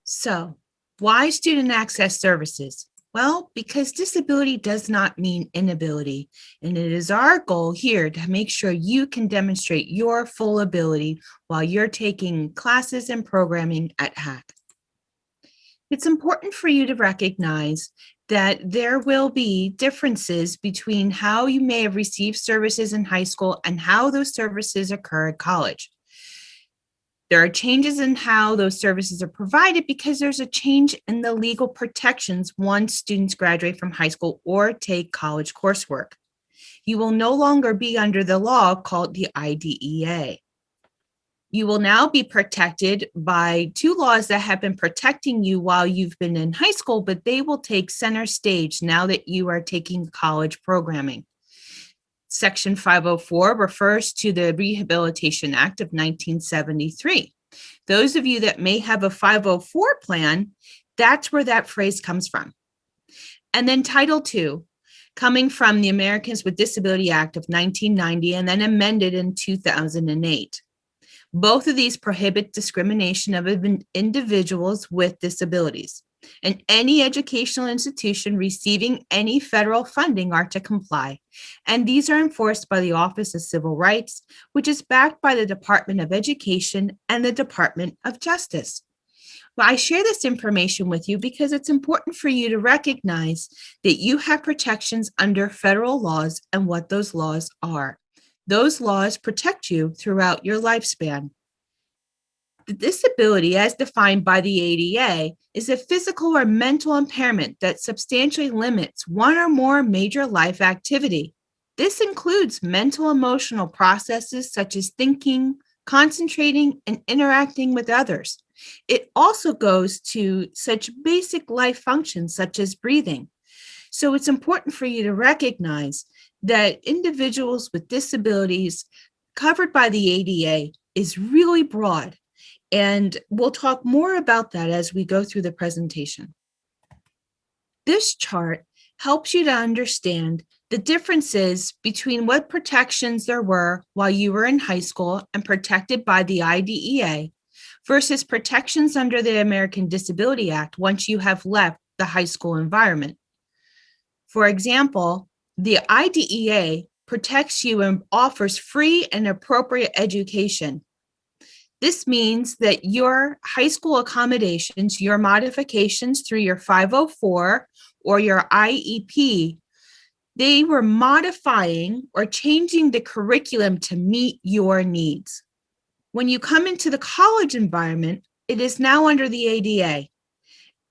So, why student access services? Well, because disability does not mean inability, and it is our goal here to make sure you can demonstrate your full ability while you're taking classes and programming at HACC. It's important for you to recognize that there will be differences between how you may have received services in high school and how those services occur at college. There are changes in how those services are provided because there's a change in the legal protections once students graduate from high school or take college coursework. You will no longer be under the law called the IDEA. You will now be protected by two laws that have been protecting you while you've been in high school, but they will take center stage now that you are taking college programming. Section 504 refers to the Rehabilitation Act of 1973. Those of you that may have a 504 plan, that's where that phrase comes from. And then Title II, coming from the Americans with Disability Act of 1990 and then amended in 2008. Both of these prohibit discrimination of individuals with disabilities, and any educational institution receiving any federal funding are to comply. And these are enforced by the Office of Civil Rights, which is backed by the Department of Education and the Department of Justice. Well, I share this information with you because it's important for you to recognize that you have protections under federal laws and what those laws are. Those laws protect you throughout your lifespan. The disability, as defined by the ADA, is a physical or mental impairment that substantially limits one or more major life activity. This includes mental emotional processes such as thinking, concentrating, and interacting with others. It also goes to such basic life functions such as breathing. So it's important for you to recognize that individuals with disabilities covered by the ADA is really broad. And we'll talk more about that as we go through the presentation. This chart helps you to understand the differences between what protections there were while you were in high school and protected by the IDEA versus protections under the American Disability Act once you have left the high school environment. For example, the IDEA protects you and offers free and appropriate education. This means that your high school accommodations, your modifications through your 504 or your IEP, they were modifying or changing the curriculum to meet your needs. When you come into the college environment, it is now under the ADA.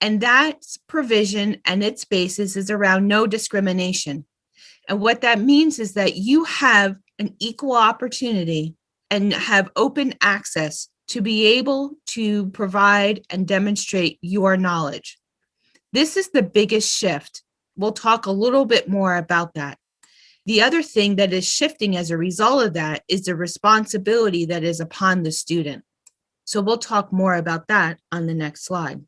And that provision and its basis is around no discrimination. And what that means is that you have an equal opportunity and have open access to be able to provide and demonstrate your knowledge. This is the biggest shift. We'll talk a little bit more about that. The other thing that is shifting as a result of that is the responsibility that is upon the student. So we'll talk more about that on the next slide.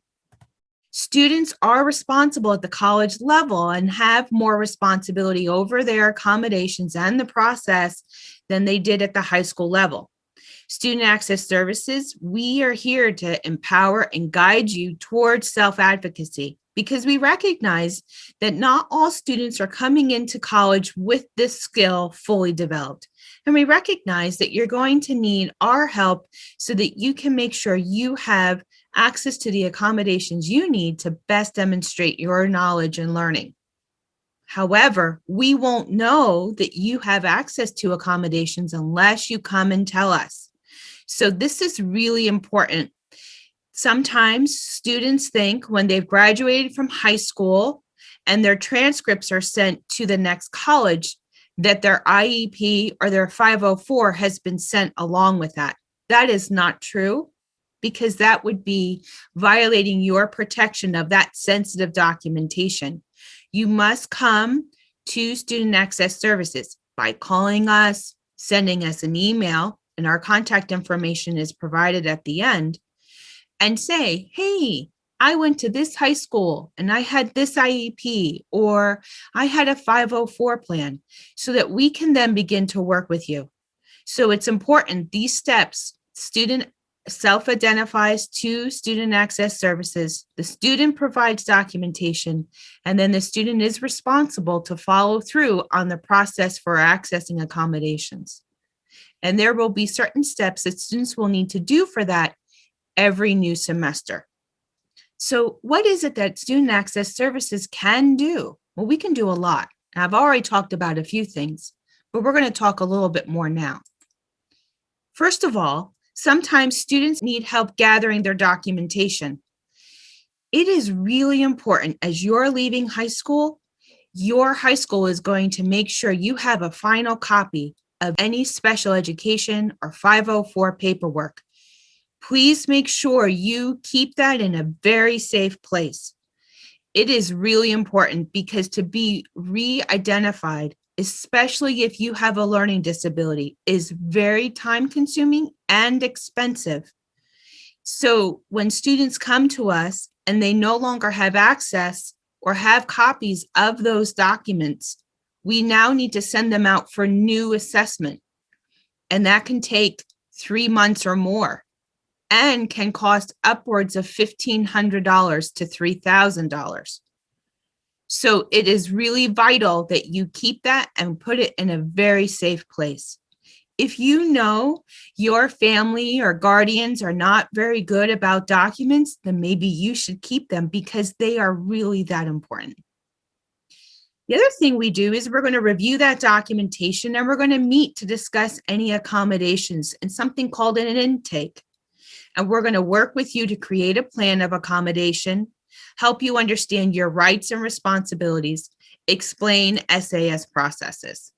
Students are responsible at the college level and have more responsibility over their accommodations and the process than they did at the high school level. Student Access Services, we are here to empower and guide you towards self-advocacy because we recognize that not all students are coming into college with this skill fully developed. And we recognize that you're going to need our help so that you can make sure you have access to the accommodations you need to best demonstrate your knowledge and learning. However, we won't know that you have access to accommodations unless you come and tell us. So this is really important. Sometimes students think when they've graduated from high school and their transcripts are sent to the next college that their IEP or their 504 has been sent along with that. That is not true because that would be violating your protection of that sensitive documentation. You must come to Student Access Services by calling us, sending us an email, and our contact information is provided at the end, and say, hey, I went to this high school and I had this IEP, or I had a 504 plan, so that we can then begin to work with you. So it's important, these steps, Student self-identifies to student access services, the student provides documentation, and then the student is responsible to follow through on the process for accessing accommodations. And there will be certain steps that students will need to do for that every new semester. So what is it that student access services can do? Well, we can do a lot. I've already talked about a few things, but we're going to talk a little bit more now. First of all, sometimes students need help gathering their documentation. It is really important as you're leaving high school, your high school is going to make sure you have a final copy of any special education or 504 paperwork. Please make sure you keep that in a very safe place. It is really important because to be re-identified, especially if you have a learning disability, is very time-consuming and expensive. So when students come to us and they no longer have access or have copies of those documents, we now need to send them out for new assessment. And that can take 3 months or more and can cost upwards of $1,500 to $3,000. So it is really vital that you keep that and put it in a very safe place. If you know your family or guardians are not very good about documents, then maybe you should keep them because they are really that important. The other thing we do is we're going to review that documentation and we're going to meet to discuss any accommodations in something called an intake. And we're going to work with you to create a plan of accommodation, help you understand your rights and responsibilities, explain SAS processes.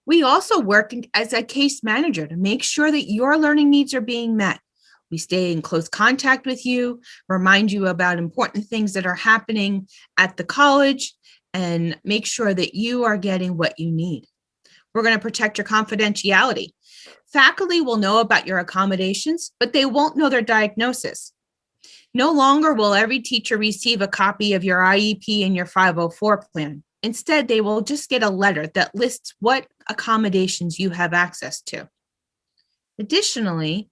We also work as a case manager to make sure that your learning needs are being met. We stay in close contact with you, remind you about important things that are happening at the college, and make sure that you are getting what you need. We're going to protect your confidentiality. Faculty will know about your accommodations, but they won't know their diagnosis. No longer will every teacher receive a copy of your IEP and your 504 plan. Instead, they will just get a letter that lists what accommodations you have access to. Additionally,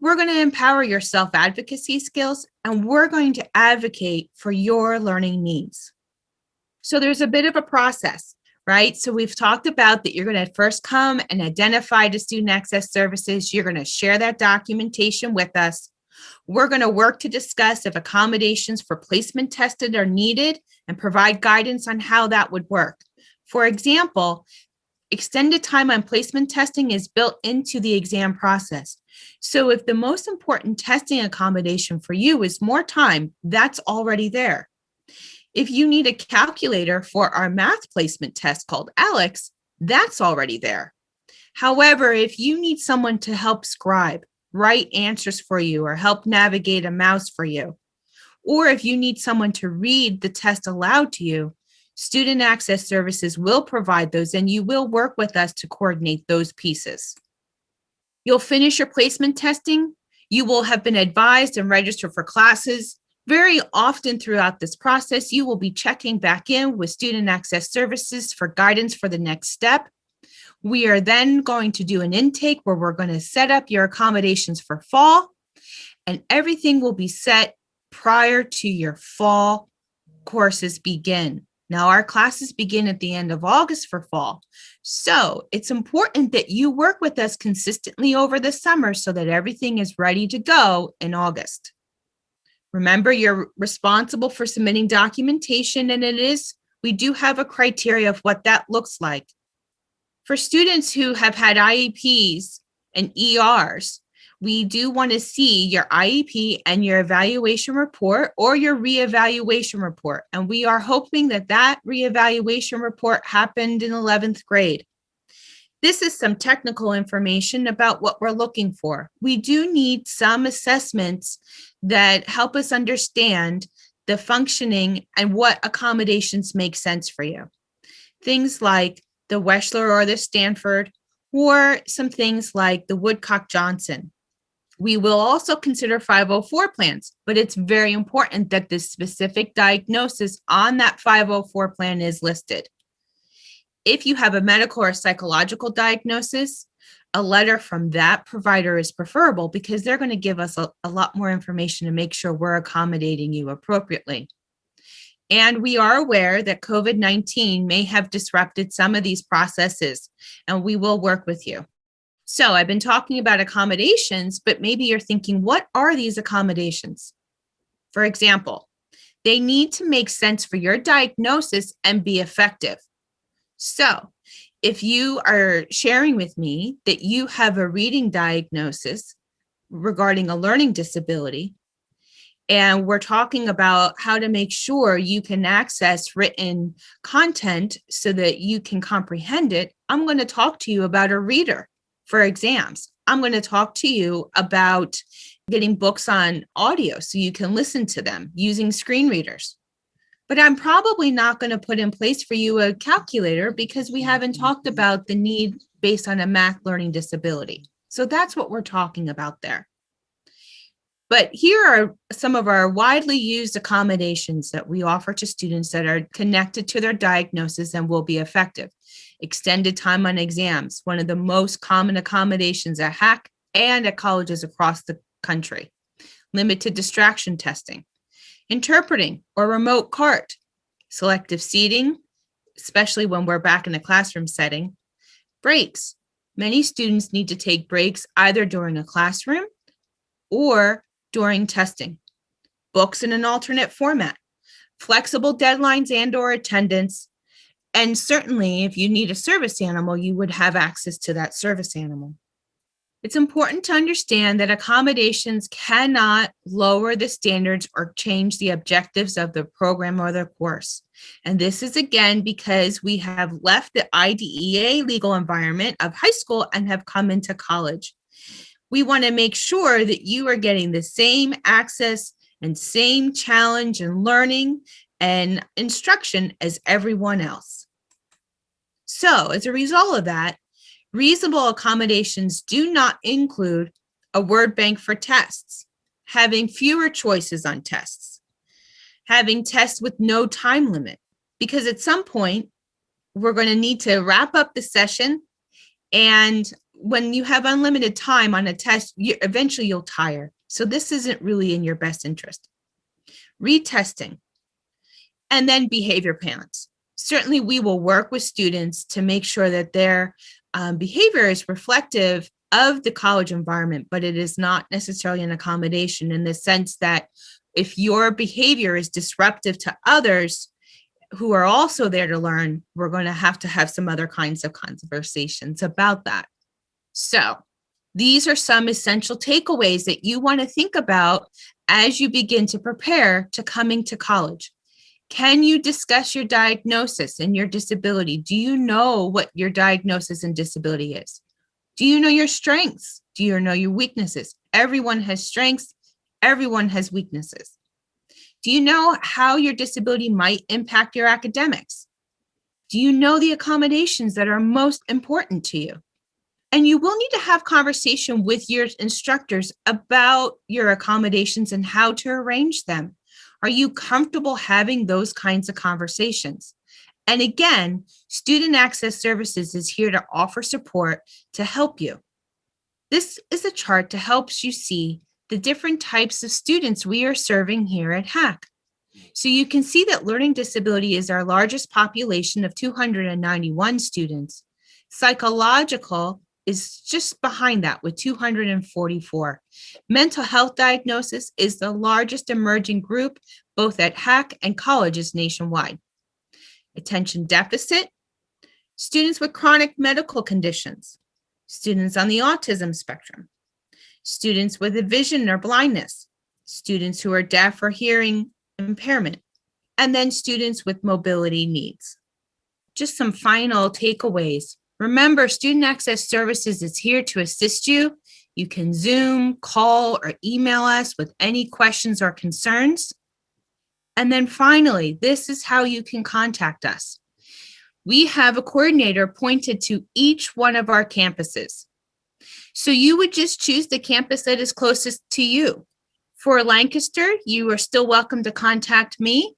we're going to empower your self-advocacy skills, and we're going to advocate for your learning needs. So there's a bit of a process, right? So we've talked about that you're going to first come and identify the student access services. You're going to share that documentation with us. We're going to work to discuss if accommodations for placement tested are needed and provide guidance on how that would work. For example, extended time on placement testing is built into the exam process. So if the most important testing accommodation for you is more time, that's already there. If you need a calculator for our math placement test called ALEKS, that's already there. However, if you need someone to help scribe, write answers for you, or help navigate a mouse for you, or if you need someone to read the test aloud to you, Student Access Services will provide those, and you will work with us to coordinate those pieces. You'll finish your placement testing. You will have been advised and registered for classes. Very often throughout this process, you will be checking back in with Student Access Services for guidance for the next step. We are then going to do an intake where we're going to set up your accommodations for fall, and everything will be set prior to your fall courses begin. Now, our classes begin at the end of August for fall. So it's important that you work with us consistently over the summer so that everything is ready to go in August. Remember, you're responsible for submitting documentation, and we do have a criteria of what that looks like. For students who have had IEPs and ERs, we do want to see your IEP and your evaluation report or your reevaluation report. And we are hoping that that reevaluation report happened in 11th grade. This is some technical information about what we're looking for. We do need some assessments that help us understand the functioning and what accommodations make sense for you. Things like the Wechsler or the Stanford, or some things like the Woodcock-Johnson. We will also consider 504 plans, but it's very important that the specific diagnosis on that 504 plan is listed. If you have a medical or psychological diagnosis, A letter from that provider is preferable because they're going to give us a lot more information to make sure we're accommodating you appropriately. And we are aware that COVID-19 may have disrupted some of these processes, and we will work with you. So I've been talking about accommodations, but maybe you're thinking, what are these accommodations? For example, they need to make sense for your diagnosis and be effective. So if you are sharing with me that you have a reading diagnosis regarding a learning disability, and we're talking about how to make sure you can access written content so that you can comprehend it, I'm going to talk to you about a reader for exams. I'm going to talk to you about getting books on audio so you can listen to them using screen readers. But I'm probably not going to put in place for you a calculator because we haven't talked about the need based on a math learning disability. So that's what we're talking about there. But here are some of our widely used accommodations that we offer to students that are connected to their diagnosis and will be effective. Extended time on exams, one of the most common accommodations at HAC and at colleges across the country. Limited distraction testing. Interpreting or remote CART, selective seating, especially when we're back in a classroom setting. Breaks. Many students need to take breaks either during a classroom or during testing. Books in an alternate format. Flexible deadlines and or attendance. And certainly if you need a service animal, you would have access to that service animal. It's important to understand that accommodations cannot lower the standards or change the objectives of the program or the course. And this is again because we have left the IDEA legal environment of high school and have come into college. We want to make sure that you are getting the same access and same challenge and learning and instruction as everyone else. So as a result of that, reasonable accommodations do not include a word bank for tests, having fewer choices on tests, having tests with no time limit, because at some point we're going to need to wrap up the session. And when you have unlimited time on a test, eventually you'll tire. So this isn't really in your best interest. Retesting, and then behavior plans. Certainly we will work with students to make sure that their behavior is reflective of the college environment, but it is not necessarily an accommodation in the sense that if your behavior is disruptive to others who are also there to learn, we're going to have some other kinds of conversations about that. So these are some essential takeaways that you want to think about as you begin to prepare to coming to college. Can you discuss your diagnosis and your disability? Do you know what your diagnosis and disability is? Do you know your strengths? Do you know your weaknesses? Everyone has strengths. Everyone has weaknesses. Do you know how your disability might impact your academics? Do you know the accommodations that are most important to you? And you will need to have conversation with your instructors about your accommodations and how to arrange them. Are you comfortable having those kinds of conversations? And again, Student Access Services is here to offer support to help you. This is a chart to help you see the different types of students we are serving here at HAC. So you can see that learning disability is our largest population of 291 students. Psychological is just behind that with 244. Mental health diagnosis is the largest emerging group, both at HAC and colleges nationwide. Attention deficit, students with chronic medical conditions, students on the autism spectrum, students with a vision or blindness, students who are deaf or hearing impairment, and then students with mobility needs. Just some final takeaways. Remember, Student Access Services is here to assist you. You can Zoom, call, or email us with any questions or concerns. And then finally, this is how you can contact us. We have a coordinator pointed to each one of our campuses. So you would just choose the campus that is closest to you. For Lancaster, you are still welcome to contact me.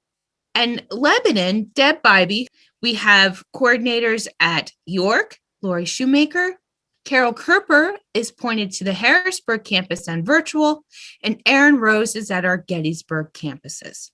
And Lebanon, Deb Bybee, we have coordinators at York, Lori Shoemaker, Carol Kerper is pointed to the Harrisburg campus and virtual, and Aaron Rose is at our Gettysburg campuses.